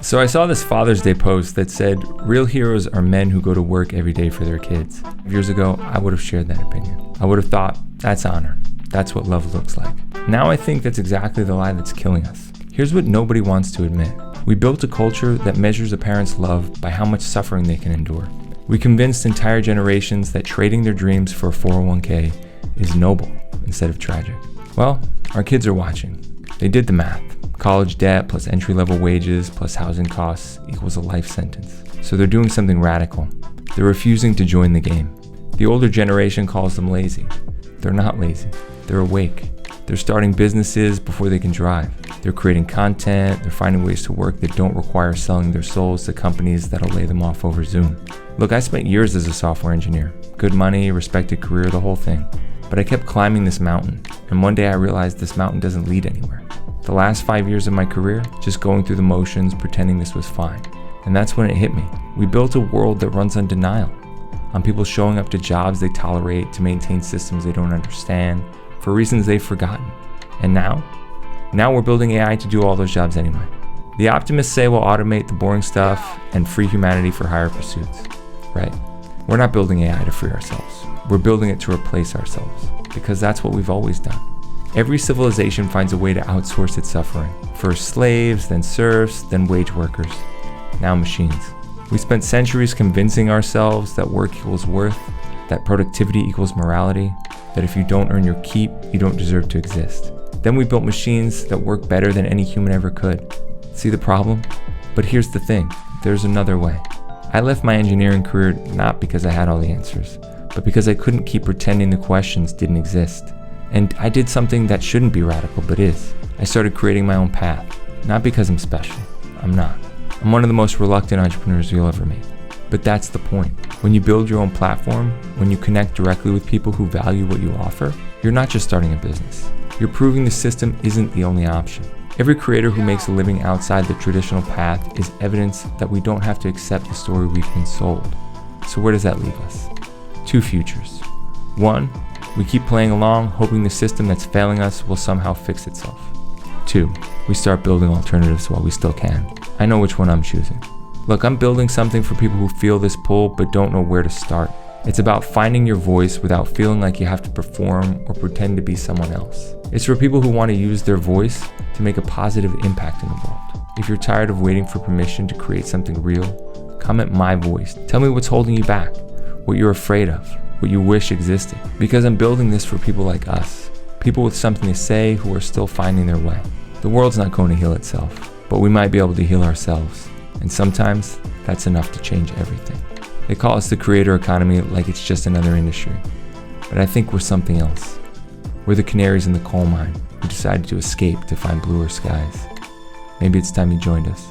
So I saw this Father's Day post that said, real heroes are men who go to work every day for their kids. Years ago, I would have shared that opinion. I would have thought, that's honor. That's what love looks like. Now I think that's exactly the lie that's killing us. Here's what nobody wants to admit. We built a culture that measures a parent's love by how much suffering they can endure. We convinced entire generations that trading their dreams for a 401k is noble instead of tragic. Well, our kids are watching. They did the math. College debt plus entry-level wages plus housing costs equals a life sentence. So they're doing something radical. They're refusing to join the game. The older generation calls them lazy. They're not lazy. They're awake. They're starting businesses before they can drive. They're creating content. They're finding ways to work that don't require selling their souls to companies that'll lay them off over Zoom. Look, I spent years as a software engineer. Good money, respected career, the whole thing. But I kept climbing this mountain. And one day I realized this mountain doesn't lead anywhere. The last 5 years of my career, just going through the motions, pretending this was fine. And that's when it hit me. We built a world that runs on denial, on people showing up to jobs they tolerate to maintain systems they don't understand, for reasons they've forgotten. And now we're building AI to do all those jobs anyway. The optimists say we'll automate the boring stuff and free humanity for higher pursuits. Right? We're not building AI to free ourselves. We're building it to replace ourselves, because that's what we've always done. Every civilization finds a way to outsource its suffering. First slaves, then serfs, then wage workers. Now machines. We spent centuries convincing ourselves that work equals worth, that productivity equals morality, that if you don't earn your keep, you don't deserve to exist. Then we built machines that work better than any human ever could. See the problem? But here's the thing, there's another way. I left my engineering career not because I had all the answers, but because I couldn't keep pretending the questions didn't exist. And I did something that shouldn't be radical, but is. I started creating my own path. Not because I'm special. I'm not. I'm one of the most reluctant entrepreneurs you'll ever meet. But that's the point. When you build your own platform, when you connect directly with people who value what you offer, you're not just starting a business. You're proving the system isn't the only option. Every creator who makes a living outside the traditional path is evidence that we don't have to accept the story we've been sold. So where does that leave us? Two futures. One, we keep playing along, hoping the system that's failing us will somehow fix itself. Two, we start building alternatives while we still can. I know which one I'm choosing. Look, I'm building something for people who feel this pull but don't know where to start. It's about finding your voice without feeling like you have to perform or pretend to be someone else. It's for people who want to use their voice to make a positive impact in the world. If you're tired of waiting for permission to create something real, comment my voice. Tell me what's holding you back, what you're afraid of, what you wish existed. Because I'm building this for people like us, people with something to say who are still finding their way. The world's not going to heal itself, but we might be able to heal ourselves. And sometimes that's enough to change everything. They call us the creator economy like it's just another industry. But I think we're something else. We're the canaries in the coal mine who decided to escape to find bluer skies. Maybe it's time you joined us.